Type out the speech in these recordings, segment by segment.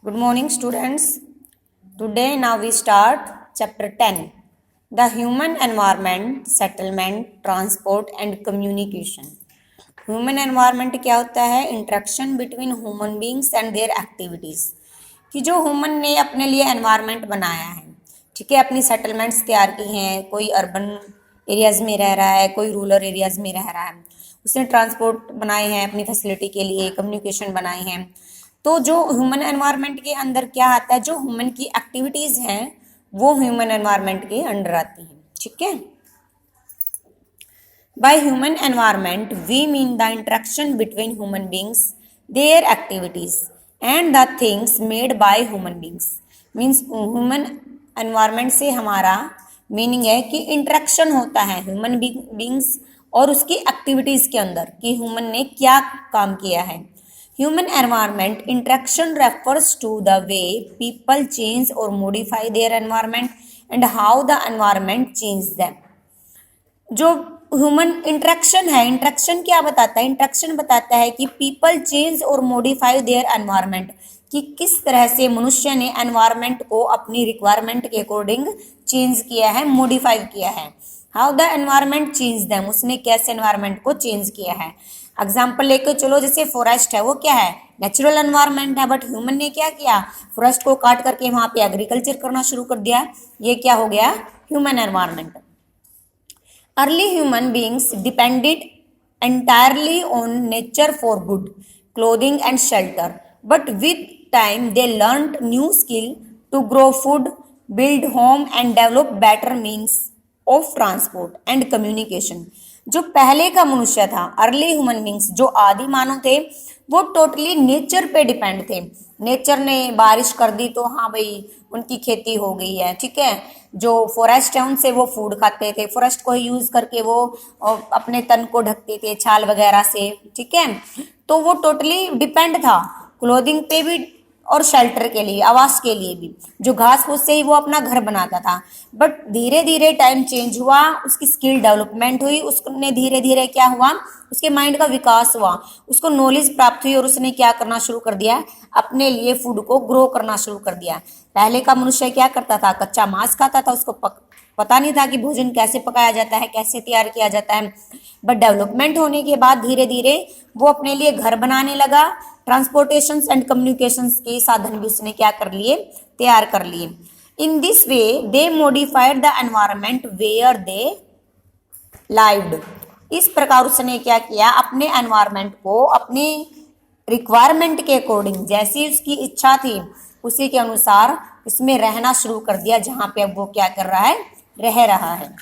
Good morning, students. Today, now we start chapter 10, the human environment, settlement, transport, and communication. Human environment क्या होता है? Interaction between human beings and there activities, कि जो human ने अपने लिए environment बनाया है, ठीक है, अपनी सेटलमेंट्स तैयार की हैं, कोई अर्बन एरियाज़ में रह रहा है, कोई रूरल एरियाज़ में रह रहा है, उसने ट्रांसपोर्ट बनाए हैं अपनी फैसिलिटी के लिए, कम्युनिकेशन बनाए हैं। तो जो ह्यूमन एनवायरनमेंट के अंदर क्या आता है, जो ह्यूमन की एक्टिविटीज़ हैं वो ह्यूमन एनवायरनमेंट के अंडर आती हैं, ठीक है। By human environment, we mean the interaction between human beings, their activities, and the things made by human beings. Means human environment से हमारा मीनिंग है कि इंटरेक्शन होता है ह्यूमन बींग्स और उसकी एक्टिविटीज़ के अंदर, कि ह्यूमन ने क्या काम किया है। Human environment interaction refers to the way people change or modify their environment and how the environment changes them. जो ह्यूमन इंटरेक्शन है, इंटरेक्शन क्या बताता है? इंटरेक्शन बताता है कि पीपल चेंज और मॉडिफाई देयर एनवायरनमेंट, कि किस तरह से मनुष्य ने एनवायरनमेंट को अपनी रिक्वायरमेंट के अकॉर्डिंग चेंज किया है, मॉडिफाई किया है। How the environment change them, उसने कैसे एनवायरनमेंट को चेंज किया है। एग्जाम्पल लेके चलो, जैसे फॉरेस्ट है, वो क्या है? नेचुरल एनवायरनमेंट है, बट ह्यूमन ने क्या किया? फॉरेस्ट को काट करके वहां पे एग्रीकल्चर करना शुरू कर दिया। ये क्या हो गया? Human environment. Early human beings depended entirely on nature for food, clothing, and shelter. But with time, they learned new skill to grow food, build home, and develop better means of transport and communication. जो पहले का मनुष्य था, early human beings, जो आदि मानव थे, वो totally nature पे डिपेंड थे। नेचर ने बारिश कर दी तो हाँ भाई उनकी खेती हो गई है, ठीक है। जो फॉरेस्ट है उनसे वो फूड खाते थे, फॉरेस्ट को यूज करके वो अपने तन को ढकते थे छाल वगैरह से, ठीक है। तो वो टोटली डिपेंड था क्लोथिंग पे भी और शेल्टर के लिए, आवास के लिए भी। जो घास फूस से ही वो अपना घर बनाता था। बट धीरे धीरे टाइम चेंज हुआ, उसकी स्किल डेवलपमेंट हुई, उसने धीरे धीरे क्या हुआ, उसके माइंड का विकास हुआ, उसको नॉलेज प्राप्त हुई और उसने क्या करना शुरू कर दिया, अपने लिए फूड को ग्रो करना शुरू कर दिया। पहले का मनुष्य क्या करता था? कच्चा मांस खाता था, उसको पता नहीं था कि भोजन कैसे पकाया जाता है, कैसे तैयार किया जाता है। बट डेवलपमेंट होने के बाद धीरे धीरे वो अपने लिए घर बनाने लगा, ट्रांसपोर्टेशन एंड कम्युनिकेशन के साधन भी उसने क्या कर लिए, तैयार कर लिए। In this way they modified the environment where they lived. इस प्रकार उसने क्या किया, अपने एनवायरमेंट को अपनी रिक्वायरमेंट के अकॉर्डिंग, जैसी उसकी इच्छा थी उसी के अनुसार उसमें रहना शुरू कर दिया, जहां पे अब वो क्या कर रहा है, रह रहा है।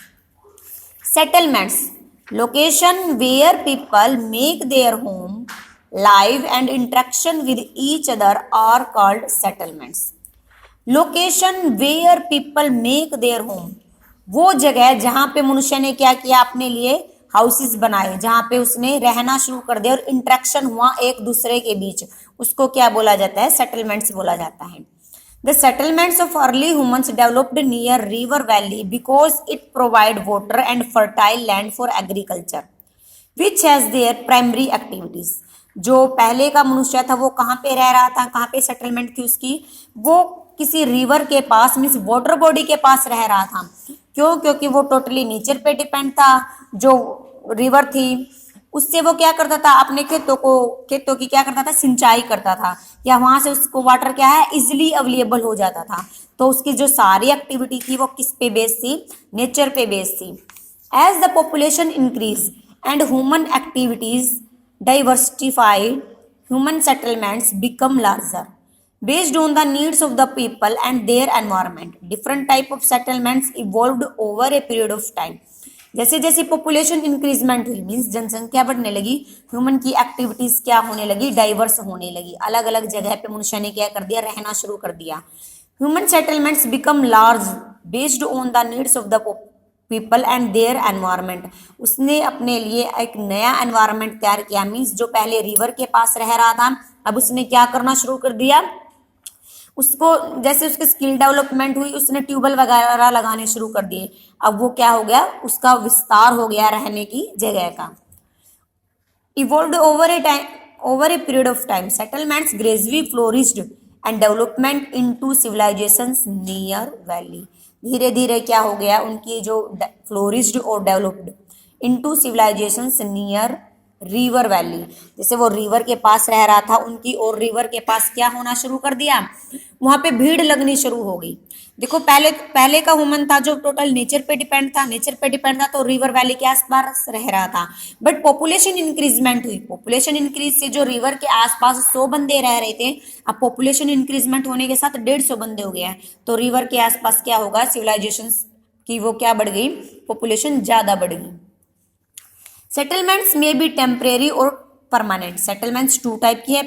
Settlements, location where people make their home, live and interaction with each other are called settlements. Location where people make their home, वो जगह जहां पे मनुष्य ने क्या किया, अपने लिए हाउसेस बनाए, जहां पे उसने रहना शुरू कर दिया और इंटरेक्शन हुआ एक दूसरे के बीच, उसको क्या बोला जाता है? सेटलमेंट्स बोला जाता है। The settlements of early humans developed near river valley because it provide water and fertile land for agriculture, which has their primary activities. जो पहले का मनुष्य था वो कहाँ पे रह रहा था, कहाँ पे सेटलमेंट थी उसकी? वो किसी रिवर के पास, मीन्स वाटर बॉडी के पास रह रहा था। क्यों? क्योंकि वो टोटली नेचर पे डिपेंड था। जो रिवर थी उससे वो क्या करता था, अपने खेतों की क्या करता था, सिंचाई करता था, या वहां से उसको वाटर क्या है, इजिली अवेलेबल हो जाता था। तो उसकी जो सारी एक्टिविटी थी वो किस पे बेस्ड थी? नेचर पे बेस्ड थी। As the population increase and human activities diversified, human settlements become larger based on the needs of the people and their environment. Different type of settlements evolved over a period of time. जैसे जैसे population increment हुई, means जनसंख्या बढ़ने लगी, human की activities क्या होने लगी, डाइवर्स होने लगी, अलग अलग जगह पे मनुष्य ने क्या कर दिया, रहना शुरू कर दिया। Human settlements become large based on the needs of the people and their environment. उसने अपने लिए एक नया एनवायरमेंट तैयार किया, मीन्स जो पहले रिवर के पास रह रहा था अब उसने क्या करना शुरू कर दिया, उसको जैसे उसकी स्किल डेवलपमेंट हुई, उसने ट्यूबवेल वगैरह लगाने शुरू कर दिए। अब वो क्या हो गया, उसका विस्तार हो गया रहने की जगह का। Evolved over a period of time, settlements gradually flourished and development into civilisations near valley. धीरे धीरे क्या हो गया, उनकी जो फ्लोरिश्ड और developed into civilisations near river valley. जैसे वो रिवर के पास रह रहा था उनकी, और रिवर के पास क्या होना शुरू कर दिया, वहां पे भीड़ लगनी शुरू हो गई। देखो पहले पहले का ह्यूमन था जो टोटल नेचर पे डिपेंड था, नेचर पे डिपेंड था तो रिवर वैली के आसपास रह रहा था। बट पॉपुलेशन इंक्रीजमेंट हुई, पॉपुलेशन इंक्रीज से जो रिवर के आसपास 100 बंदे रह रहे थे, अब पॉपुलेशन इंक्रीजमेंट होने के साथ 150 बंदे हो गया है, तो रिवर के आसपास क्या होगा, सिविलाइजेशन की वो क्या बढ़ गई, पॉपुलेशन ज्यादा बढ़ गई। सेटलमेंट्स में बी टेम्परेरी और परमानेंट। सेटलमेंट्स टू टाइप की है,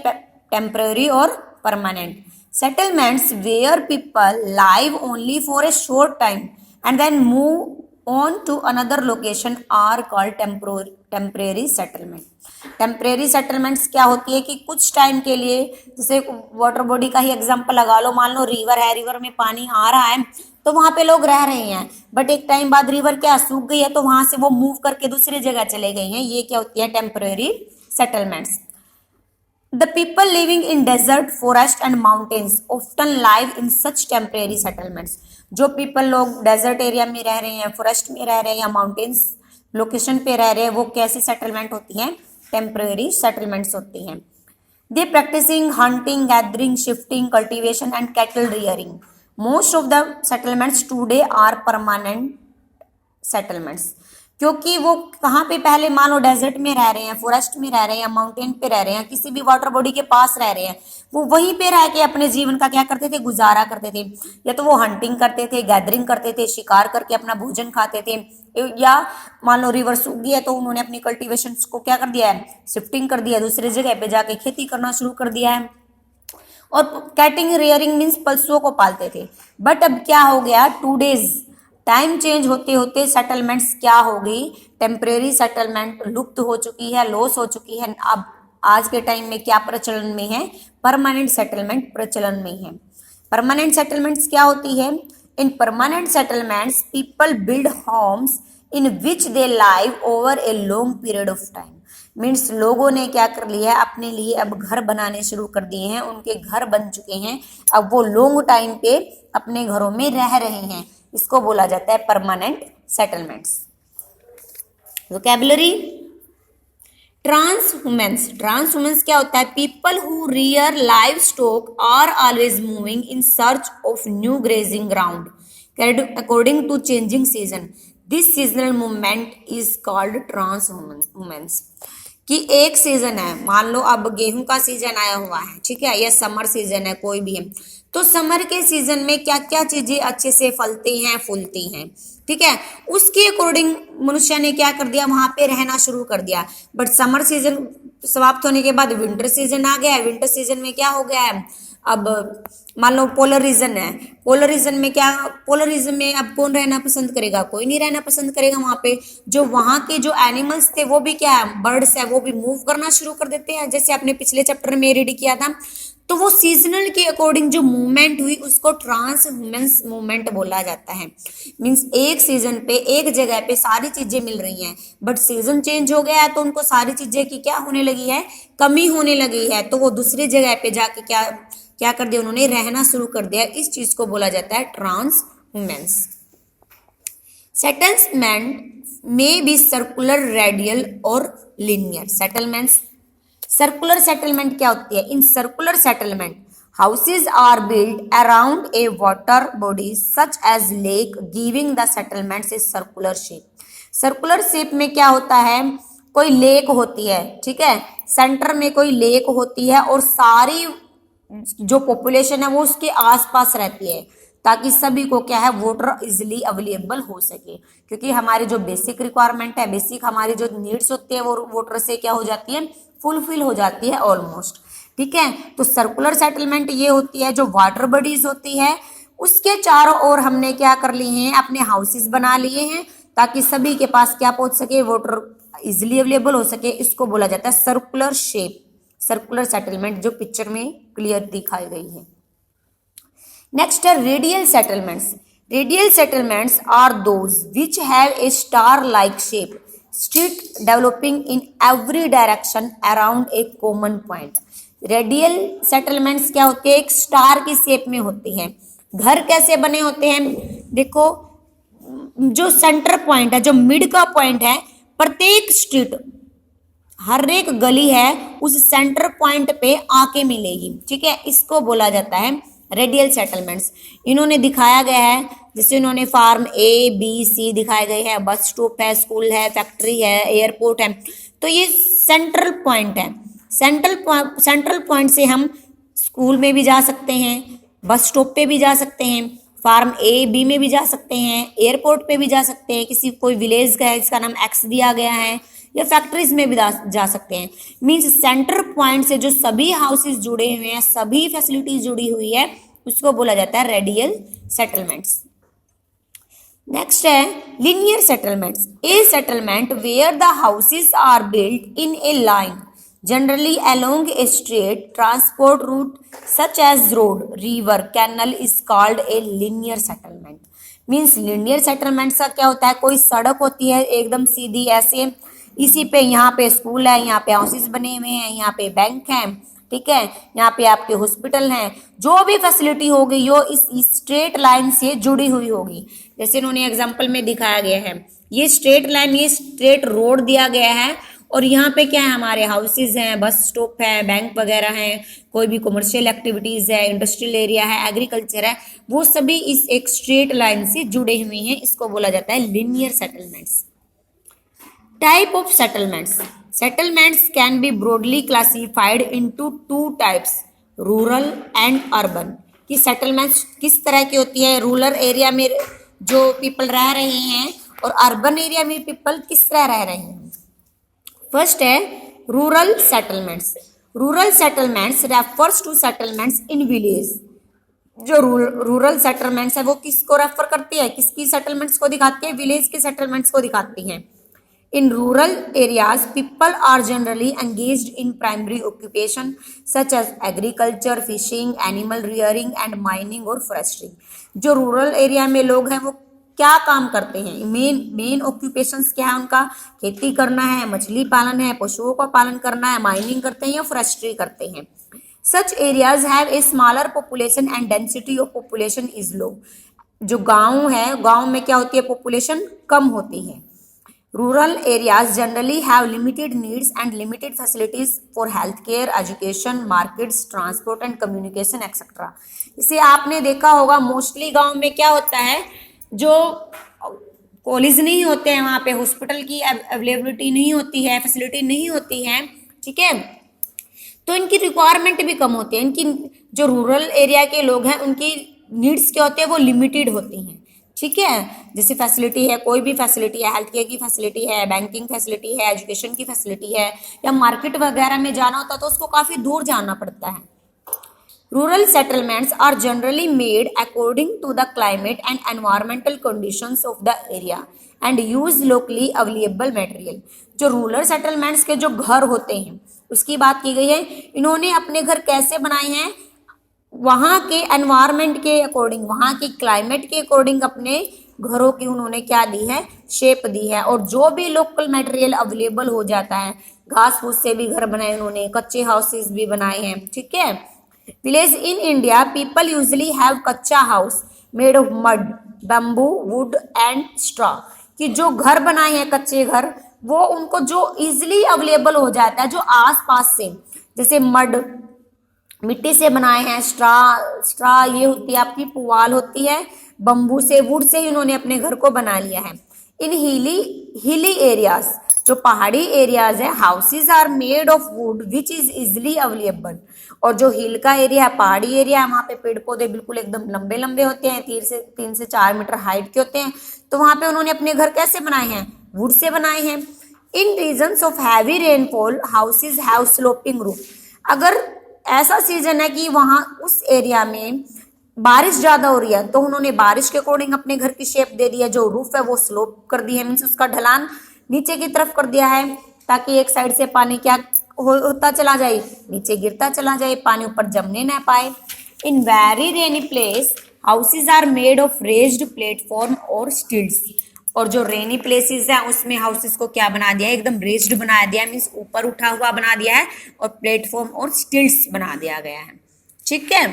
टेम्परेरी और permanent. Settlements where people live only for a short time and then move on to another location are called temporary settlement. Temporary settlements क्या होती है कि कुछ time के लिए, जैसे वाटर बॉडी का ही एग्जांपल लगा लो, मान लो रिवर है, रिवर में पानी आ रहा है तो वहां पे लोग रह रहे हैं, बट एक टाइम बाद रिवर क्या सूख गई है तो वहां से वो मूव करके दूसरी जगह चले गए हैं, ये क्या होती है, temporary settlements. The people living in desert, forest and mountains often live in such temporary settlements. जो पीपल लोग डेजर्ट एरिया में रह रहे हैं, फॉरेस्ट में रह रहे हैं या माउंटेन्स लोकेशन पे रह रहे हैं, वो कैसी सेटलमेंट होती हैं, टेम्परेरी सेटलमेंट्स होती हैं। They practicing hunting, gathering, shifting, cultivation and cattle rearing. Most of the settlements today are permanent settlements. क्योंकि वो कहाँ पे, पहले मान लो डेजर्ट में रह रहे हैं, फॉरेस्ट में रह रहे हैं या माउंटेन पे रह रहे हैं, किसी भी वाटर बॉडी के पास रह रहे हैं, वो वहीं पे रह के अपने जीवन का क्या करते थे, गुजारा करते थे। या तो वो हंटिंग करते थे, गैदरिंग करते थे, शिकार करके अपना भोजन खाते थे, या मान लो रिवर सूख गई है तो उन्होंने अपनी कल्टीवेशन को क्या कर दिया है, शिफ्टिंग कर दिया, दूसरी जगह पे जाके खेती करना शुरू कर दिया है। और कैटिंग रियरिंग मीन्स पशुओं को पालते थे। बट अब क्या हो गया, टू डेज टाइम चेंज होते होते सेटलमेंट्स क्या हो गई, टेम्परेरी सेटलमेंट लुप्त हो चुकी है, लॉस हो चुकी है। अब आज के टाइम में क्या प्रचलन में है, परमानेंट सेटलमेंट प्रचलन में है। परमानेंट सेटलमेंट्स क्या होती है, in permanent settlements people build homes in which they live over a long period of time. Means लोगों ने क्या कर लिया है, अपने लिए अब घर बनाने शुरू कर दिए हैं, उनके घर बन चुके हैं, अब वो लॉन्ग टाइम पे अपने घरों में रह रहे हैं, इसको बोला जाता है permanent settlements. Vocabulary, transhumance. Transhumance क्या होता है, people who rear livestock are always moving in search of new grazing ground according to changing season. This seasonal movement is called transhumance. कि एक सीजन है, मान लो अब गेहूं का सीजन आया हुआ है, ठीक है, या समर सीजन है, कोई भी है, तो समर के सीजन में क्या क्या चीजें अच्छे से फलती हैं, फूलती हैं, ठीक है, उसके अकॉर्डिंग मनुष्य ने क्या कर दिया, वहां पे रहना शुरू कर दिया। बट समर सीजन समाप्त होने के बाद विंटर सीजन आ गया है, विंटर सीजन में क्या हो गया है, अब मान लो पोलर रीजन है, पोलर रीजन में क्या, पोलर रीजन में अब कौन रहना पसंद करेगा, कोई नहीं रहना पसंद करेगा वहां पे। जो वहां के जो एनिमल्स थे वो भी क्या है, बर्ड्स है, वो भी मूव करना शुरू कर देते हैं, जैसे आपने पिछले चैप्टर में रीड किया था। तो वो सीजनल के अकॉर्डिंग जो मूवमेंट हुई उसको ट्रांसह्यूमेंस मूवमेंट बोला जाता है। मींस एक सीजन पे एक जगह पे सारी चीजें मिल रही हैं, बट सीजन चेंज हो गया है तो उनको सारी चीजें की क्या होने लगी है, कमी होने लगी है, तो वो दूसरी जगह पे जाके क्या क्या कर दिया, उन्होंने रहना शुरू कर दिया। इस चीज को बोला जाता है transhumance. Settlement may be circular, radial or linear. Settlements, circular settlement क्या होती है, in circular settlement houses are build around a water body such as lake giving the settlements a circular shape. Circular shape में क्या होता है, कोई lake होती है, ठीक है, सेंटर में कोई लेक होती है और सारी जो पॉपुलेशन है वो उसके आसपास रहती है, ताकि सभी को क्या है, वाटर इजिली अवेलेबल हो सके। क्योंकि हमारी जो बेसिक रिक्वायरमेंट है, बेसिक हमारी जो नीड्स होती है वो वाटर से क्या हो जाती है, फुलफिल हो जाती है ऑलमोस्ट, ठीक है। तो सर्कुलर सेटलमेंट ये होती है, जो वाटर बॉडीज होती है उसके चारों ओर हमने क्या कर लिए हैं, अपने हाउसेस बना लिए हैं, ताकि सभी के पास क्या पहुंच सके, वाटर इजिली अवेलेबल हो सके। इसको बोला जाता है सर्कुलर शेप, सर्कुलर सेटलमेंट, जो पिक्चर में क्लियर दिखाई गई है। नेक्स्ट है radial settlements. Radial settlements are those which have a star like shape, street developing in every direction around a common point. Radial settlements क्या होते हैं, एक स्टार की शेप में होती है। घर कैसे बने होते हैं, देखो जो सेंटर पॉइंट है, जो मिड का पॉइंट है, प्रत्येक स्ट्रीट, हर एक गली है उस सेंटर पॉइंट पे आके मिलेगी, ठीक है, इसको बोला जाता है रेडियल सेटलमेंट्स। इन्होंने दिखाया गया है, जैसे इन्होंने फार्म ए बी सी दिखाए गए हैं, बस स्टॉप है, स्कूल है, फैक्ट्री है, एयरपोर्ट है, तो ये सेंट्रल पॉइंट है। सेंट्रल पॉइंट से हम स्कूल में भी जा सकते हैं, बस स्टॉप पे भी जा सकते हैं, फार्म ए बी में भी जा सकते हैं, एयरपोर्ट पे भी जा सकते हैं, किसी कोई विलेज का है जिसका नाम एक्स दिया गया है, या फैक्ट्रीज में भी जा सकते हैं। मींस सेंटर पॉइंट से जो सभी हाउसेस जुड़े हुए हैं, सभी फैसिलिटीज जुड़ी हुई है, उसको बोला जाता है रेडियल सेटलमेंट्स। नेक्स्ट है linear settlements. A settlement where the houses are built in a line generally along a straight transport route such as road, river, canal is called a linear settlement. Means linear settlement का क्या होता है, कोई सड़क होती है एकदम सीधी ऐसे, इसी पे यहाँ पे स्कूल है, यहाँ पे हाउसेस बने हुए हैं, यहाँ पे बैंक है, ठीक है, यहाँ पे आपके हॉस्पिटल हैं, जो भी फैसिलिटी होगी वो इस स्ट्रेट लाइन से जुड़ी हुई होगी। जैसे इन्होंने एग्जाम्पल में दिखाया गया है, ये स्ट्रेट लाइन, ये स्ट्रेट रोड दिया गया है, और यहाँ पे क्या है, हमारे हाउसेज हैं, बस स्टॉप है, बैंक वगैरह हैं, कोई भी कमर्शियल एक्टिविटीज है, इंडस्ट्रियल एरिया है, एग्रीकल्चर है, वो सभी इस एक स्ट्रेट लाइन से जुड़े हुए हैं, इसको बोला जाता है linear settlements. Type of settlements. Settlements can B broadly classified into two types, rural and urban. कि सेटलमेंट्स किस तरह की होती है, रूरल एरिया में जो पीपल रह रहे हैं और अर्बन एरिया में पीपल किस तरह रह रहे हैं। फर्स्ट है rural settlements. Rural settlements refers two settlements in village. जो रूरल सेटलमेंट्स है वो किसको रेफर करती है, किसकी सेटलमेंट्स को दिखाती है, विलेज के सेटलमेंट्स को दिखाती हैं। In rural areas people are generally engaged in primary occupation such as agriculture, fishing, animal rearing and mining और फॉरेस्ट्री। जो रूरल एरिया में लोग हैं वो क्या काम करते हैं, मेन ऑक्यूपेशंस क्या है उनका, खेती करना है, मछली पालन है, पशुओं का पालन करना है, माइनिंग करते हैं या फॉरेस्ट्री करते हैं। Such areas have a smaller population and density of population is low. जो गांव है, गांव में क्या होती है, पॉपुलेशन कम होती है। Rural areas generally have limited needs and limited facilities for health care, education, markets, transport and communication etcetera. इसे आपने देखा होगा, मोस्टली गांव में क्या होता है, जो कॉलेज नहीं होते हैं, वहाँ पे हॉस्पिटल की अवेलेबिलिटी नहीं होती है, फैसिलिटी नहीं होती है, ठीक है, तो इनकी रिक्वायरमेंट भी कम होती है। इनकी जो रूरल एरिया के लोग हैं उनकी नीड्स क्या होती है, वो लिमिटेड होती हैं, ठीक है। जैसे फैसिलिटी है, कोई भी फैसिलिटी है, हेल्थ केयर की फैसिलिटी है, बैंकिंग फैसिलिटी है, एजुकेशन की फैसिलिटी है, या मार्केट वगैरह में जाना होता है तो उसको काफ़ी दूर जाना पड़ता है। Rural settlements are generally made according to the climate and environmental conditions of the area and use locally available material. जो रूरल सेटलमेंट्स के जो घर होते हैं उसकी बात की गई है, इन्होंने अपने घर कैसे बनाए हैं, वहाँ के एनवायरनमेंट के अकॉर्डिंग, वहाँ के क्लाइमेट के अकॉर्डिंग अपने घरों की उन्होंने क्या दी है, शेप दी है, और जो भी लोकल मटेरियल अवेलेबल हो जाता है, घास फूस से भी घर बनाए उन्होंने, कच्चे हाउसेस भी बनाए हैं, ठीक है। Village in India, people usually have कच्चा house made of mud, bamboo, would and straw. कि जो घर बनाए हैं कच्चे घर, वो उनको जो इजिली अवेलेबल हो जाता है, जो आस पास से, जैसे मड मिट्टी से बनाए हैं, स्ट्रॉ ये होती है आपकी पुआल होती है, बम्बू से, वुड से ही उन्होंने अपने घर को बना लिया है। इन हिली एरियाज, जो पहाड़ी एरियाज है, houses are made of wood which is easily available. और जो हिल का एरिया है, पहाड़ी एरिया है, वहाँ पे पेड़ पौधे बिल्कुल एकदम लंबे लंबे होते हैं, 3 से 4 मीटर हाइट के होते हैं, तो वहाँ पे उन्होंने अपने घर कैसे बनाए हैं, वुड से बनाए हैं। In regions of heavy rainfall houses have sloping roof. अगर ऐसा सीजन है कि वहाँ उस एरिया में बारिश ज्यादा हो रही है तो उन्होंने बारिश के अकॉर्डिंग अपने घर की शेप दे दी है, जो रूफ है वो स्लोप कर दी है, मीन्स उसका ढलान नीचे की तरफ कर दिया है, ताकि एक साइड से पानी क्या होता चला जाए, नीचे गिरता चला जाए, पानी ऊपर जमने ना पाए। In very rainy place houses are made of raised platform और स्टिल्ट्स। और जो रेनी प्लेसेस है उसमें हाउसेस को क्या बना दिया है, एकदम रेस्ड बना दिया है, मीन्स ऊपर उठा हुआ बना दिया है और प्लेटफॉर्म और स्टिल्ट्स बना दिया गया है। ठीक है।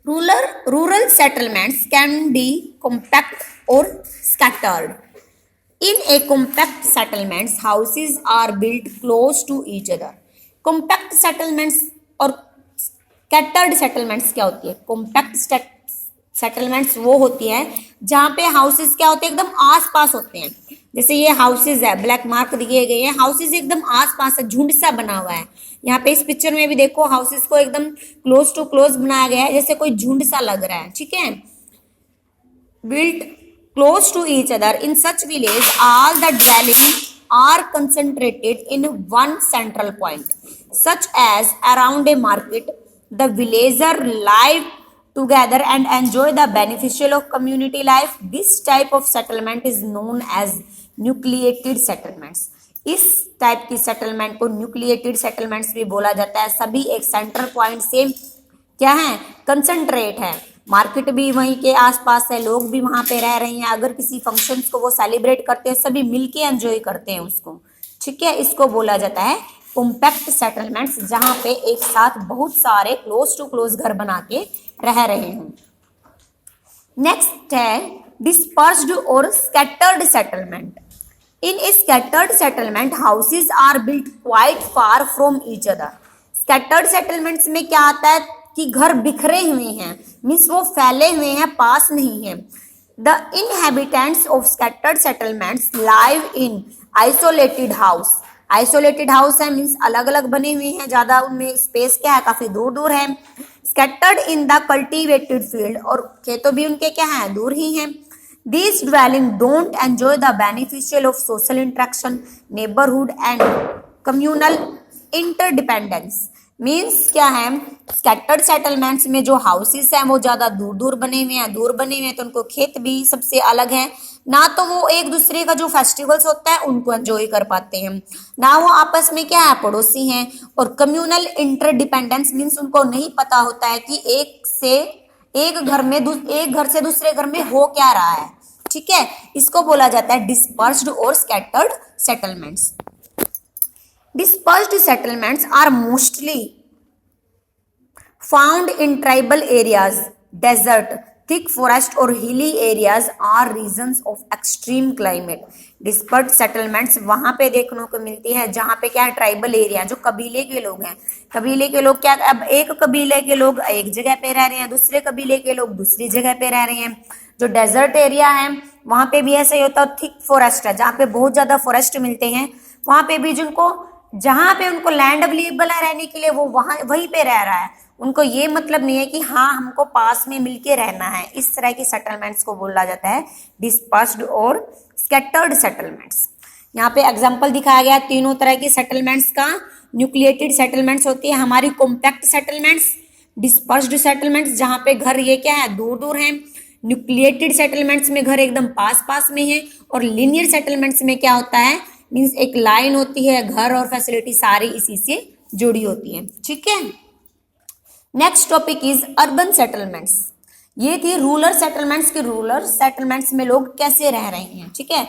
Rural settlements can B compact और scattered. In a compact settlements, houses are built close to each other. Compact settlements और scattered settlements क्या होती है? Compact settlements वो होती है जहाँ पे हाउसेस क्या होते हैं, एकदम आस पास होते हैं। जैसे ये हाउसेस है, ब्लैक मार्क दिए गए हैं, हाउसेस एकदम आस पास है, झुंड सा बना हुआ है। यहाँ पे इस पिक्चर में भी देखो हाउसेस को एकदम क्लोज टू क्लोज बनाया गया है, जैसे कोई झुंड सा लग रहा है। ठीक है। Built close to each other. In such village, all the dwellings are concentrated in one central point, such as around a market. The villagers live together and enjoy the beneficial of community life. This type of settlement is known as nucleated settlements. इस type की settlement को nucleated settlements भी बोला जाता है। सभी एक centre point से क्या है, कंसंट्रेट है, मार्केट भी वहीं के आसपास है, लोग भी वहां पे रह रहे हैं, अगर किसी फंक्शंस को वो सेलिब्रेट करते हैं, सभी मिलके एंजॉय करते हैं उसको। ठीक है। इसको बोला जाता है कॉम्पैक्ट सेटलमेंट्स, जहां पे एक साथ बहुत सारे क्लोज टू क्लोज घर बना के रह रहे हैं। नेक्स्ट है डिस्पर्स्ड और scattered settlement. In scattered settlement houses are built quite far from each other. Scattered settlements में क्या आता है कि घर बिखरे हुए हैं, मीन्स वो फैले हुए हैं, पास नहीं है। The inhabitants of scattered settlements live in isolated house. Isolated house है मीन्स अलग अलग बने हुए हैं, ज्यादा उनमें स्पेस क्या है, काफी दूर दूर है। Scattered in the cultivated field, और खेतों भी उनके क्या है, दूर ही हैं। These dwelling don't enjoy the beneficial of social interaction, neighborhood and communal interdependence. Means क्या है, स्कैटर्ड सेटलमेंट्स में जो हाउसेस हैं वो ज्यादा दूर दूर बने हुए हैं, तो उनको खेत भी सबसे अलग है, ना तो वो एक दूसरे का जो फेस्टिवल्स होता है उनको एंजॉय कर पाते हैं, ना वो आपस में क्या है, पड़ोसी हैं। और कम्युनल इंटरडिपेंडेंस मीन्स उनको नहीं पता होता है कि एक घर से दूसरे घर में हो क्या रहा है। ठीक है। इसको बोला जाता है डिस्पर्स्ड और scattered settlements. Dispersed settlements are mostly found in tribal areas, desert, thick forest or hilly areas are regions of extreme climate. Dispersed settlements वहां पे देखने को मिलती है जहां पे क्या है, ट्राइबल एरिया, जो कबीले के लोग हैं, कबीले के लोग क्या, अब एक कबीले के लोग एक जगह पे रह रहे हैं, दूसरे कबीले के लोग दूसरी जगह पे रह रहे हैं। जो डेजर्ट एरिया है वहां पे भी ऐसा ही होता है। थिक फॉरेस्ट है, जहाँ पे बहुत ज्यादा फॉरेस्ट मिलते हैं, वहां पे भी जहां पे उनको लैंड अवेलेबल है रहने के लिए, वो वहीं पे रह रहा है। उनको ये मतलब नहीं है कि हाँ हमको पास में मिलके रहना है। इस तरह की सेटलमेंट्स को बोला जाता है डिस्पर्स्ड और स्कैटर्ड सेटलमेंट्स। यहाँ पे एग्जांपल दिखाया गया तीनों तरह की सेटलमेंट्स का। न्यूक्लिएटेड सेटलमेंट्स होती है हमारी कॉम्पैक्ट सेटलमेंट्स, डिस्पर्स्ड सेटलमेंट्स जहाँ पे घर ये क्या है, दूर दूर है, न्यूक्लिएटेड सेटलमेंट्स में घर एकदम पास पास में है, और लीनियर सेटलमेंट्स में क्या होता है, मीन्स एक लाइन होती है, घर और फैसिलिटी सारी इसी से जुड़ी होती है। ठीक है। Next topic is urban settlements. ये थी रूरल सेटलमेंट्स की, रूरल सेटलमेंट्स में लोग कैसे रह रहे हैं। ठीक है।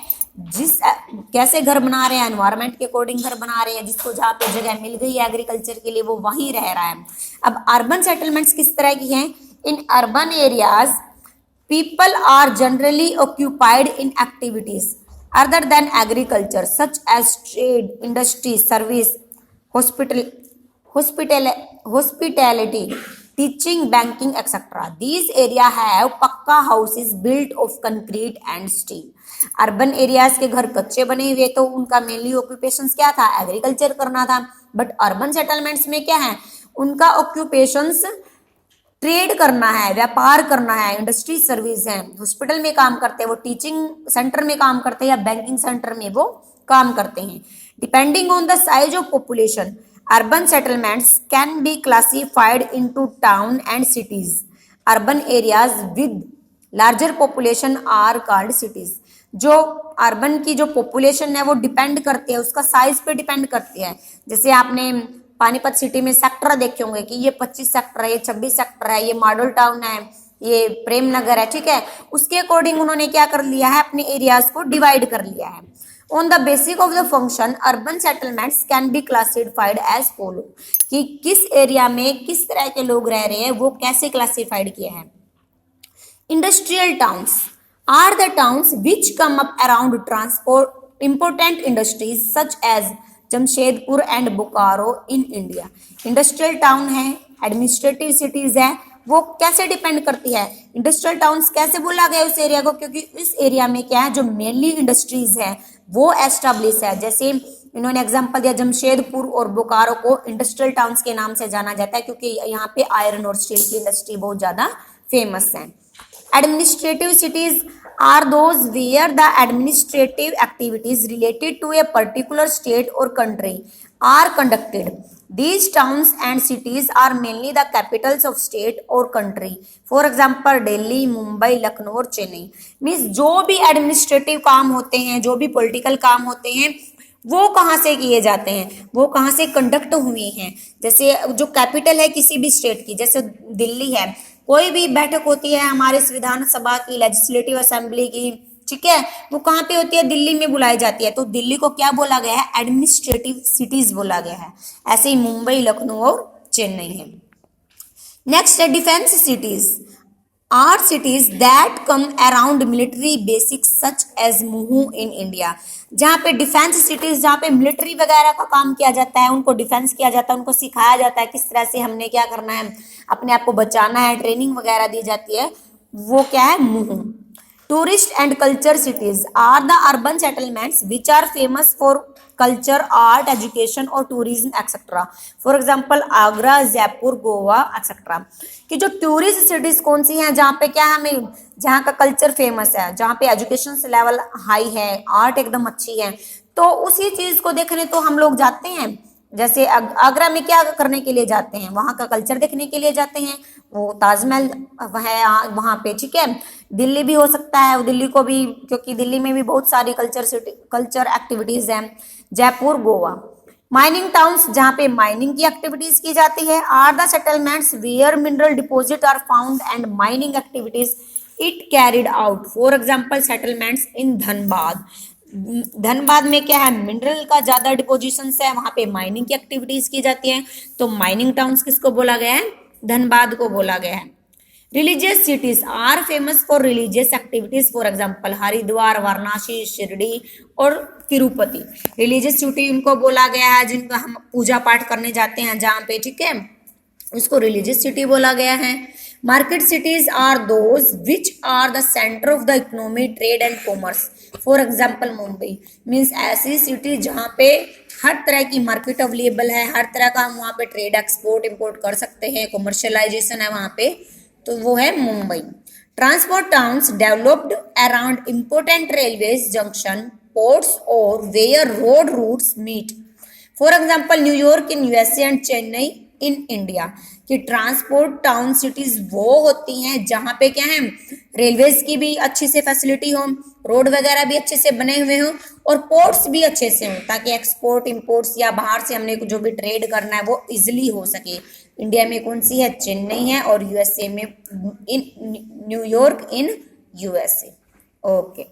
कैसे घर बना रहे हैं, एनवायरमेंट के अकॉर्डिंग घर बना रहे हैं, जिसको जहाँ पे जगह मिल गई है एग्रीकल्चर के लिए वो वहीं रह रहा है। अब अर्बन सेटलमेंट्स किस तरह की हैं? In urban areas people are generally occupied in activities other than agriculture such as trade, industry, service, hospitality, teaching, banking, etc. These areas have पक्का houses built of concrete and steel. Urban areas के घर कच्चे बने हुए, तो उनका mainly occupations क्या था, एग्रीकल्चर करना था। बट अर्बन सेटलमेंट्स में क्या है, उनका ऑक्यूपेशंस ट्रेड करना है, व्यापार करना है, इंडस्ट्री सर्विस है, हॉस्पिटल में काम करते हैं, वो टीचिंग सेंटर में काम करते हैं या बैंकिंग सेंटर में वो काम करते हैं। Depending on the size of population urban settlements can be classified into town and cities. Urban areas with larger population are called cities. जो अर्बन की जो पॉपुलेशन है वो डिपेंड करती है, उसका साइज पे डिपेंड करती है। जैसे आपने पानीपत सिटी में सेक्टर देखे होंगे कि ये 25 सेक्टर है, ये 26 सेक्टर है, ये मॉडल टाउन है, ये प्रेम नगर है, ठीक है, उसके अकॉर्डिंग उन्होंने क्या कर लिया है, अपने एरियाज को डिवाइड कर लिया है। On the basic of the function urban settlements can be classified as follow, कि किस एरिया में किस तरह के लोग रह रहे हैं वो कैसे क्लासिफाइड किया है। Industrial towns are the towns which come up around transport important industries such as Jamshedpur and Bokaro in India. Industrial town है, एडमिनिस्ट्रेटिव सिटीज है, वो कैसे डिपेंड करती है, इंडस्ट्रियल टाउन्स कैसे बोला गया उस एरिया को, क्योंकि इस एरिया में क्या है, जो मेनली इंडस्ट्रीज है वो एस्टेब्लिश है। जैसे इन्होंने एग्जांपल दिया, जमशेदपुर और बोकारो को इंडस्ट्रियल टाउन्स के नाम से जाना जाता है, क्योंकि यहाँ पे आयरन और स्टील की इंडस्ट्री बहुत ज्यादा फेमस है। Administrative cities are those where the administrative activities related to a particular state or country are conducted. These towns and cities are mainly the capitals of state or country. For example, Delhi, Mumbai, Lucknow और Chennai. Means जो भी administrative काम होते हैं, जो भी political काम होते हैं, वो कहाँ से किए जाते हैं, वो कहाँ से कंडक्ट हुए हैं। जैसे जो कैपिटल है किसी भी स्टेट की, जैसे दिल्ली है, कोई भी बैठक होती है हमारे विधान सभा की, लेजिस्लेटिव असेंबली की, ठीक है, वो कहाँ पे होती है, दिल्ली में बुलाई जाती है। तो दिल्ली को क्या बोला गया है, एडमिनिस्ट्रेटिव सिटीज बोला गया है। ऐसे ही मुंबई, लखनऊ और चेन्नई है। नेक्स्ट है defence cities are cities that come around military basics such as Mhow in India. जहाँ पे डिफेंस सिटीज, जहाँ पे मिलिट्री वगैरह का काम किया जाता है, उनको डिफेंस किया जाता है, उनको सिखाया जाता है किस तरह से हमने क्या करना है, अपने आप को बचाना है, ट्रेनिंग वगैरह दी जाती है, वो क्या है, Mhow. Tourist and culture cities are the urban settlements which are famous for culture, art, education और tourism et cetera. For example Agra, Jaipur, Goa et cetera. कि जो टूरिस्ट सिटीज कौन सी हैं, जहाँ पे क्या हमें, जहाँ का कल्चर फेमस है, जहाँ पे एजुकेशन लेवल हाई है, आर्ट एकदम अच्छी है, तो उसी चीज को देखने तो हम लोग जाते हैं। जैसे आगरा में क्या करने के लिए जाते हैं, वहाँ का कल्चर देखने के लिए जाते हैं, वो ताजमहल है वहाँ पे, ठीक है। दिल्ली भी हो सकता है, दिल्ली को भी, क्योंकि दिल्ली में भी बहुत सारी कल्चर एक्टिविटीज हैं। जयपुर, गोवा। माइनिंग टाउन्स, जहाँ पे माइनिंग की एक्टिविटीज की जाती है। Are the settlements where mineral deposit are found and mining activities it carried out. For example settlements in Dhanbad. Dhanbad में क्या है, मिनरल का ज्यादा डिपोजिशन है, वहां पे माइनिंग की एक्टिविटीज की जाती है, तो माइनिंग टाउन्स किसको बोला गया है, धनबाद को बोला गया है। Religious cities are famous for religious activities. For example Haridwar, Varanasi, Shirdi और तिरुपति। रिलीजियस सिटी उनको बोला गया है जिनका हम पूजा पाठ करने जाते हैं जहाँ पे, ठीक है, उसको रिलीजियस सिटी बोला गया है। Market cities are those which are the centre of the economy, trade and commerce. For example Mumbai means ऐसी सिटी जहाँ पे हर तरह की मार्केट अवेलेबल है, हर तरह का हम वहाँ पे ट्रेड, एक्सपोर्ट, इम्पोर्ट कर सकते हैं, कमर्शियलाइजेशन है वहाँ पे, तो वो है Mumbai. Transport towns developed around important railways junction, ports और where road routes meet. For example New York in USA and Chennai in India. कि ट्रांसपोर्ट टाउन सिटीज वो होती हैं जहाँ पे क्या है, रेलवेज की भी अच्छी से फैसिलिटी हो, रोड वगैरह भी अच्छे से बने हुए हो और पोर्ट्स भी अच्छे से हो, ताकि एक्सपोर्ट, इंपोर्ट्स या बाहर से हमने जो भी ट्रेड करना है वो इजिली हो सके। इंडिया में कौन सी है, चेन्नई है, और यूएसए में in New York in USA. Okay.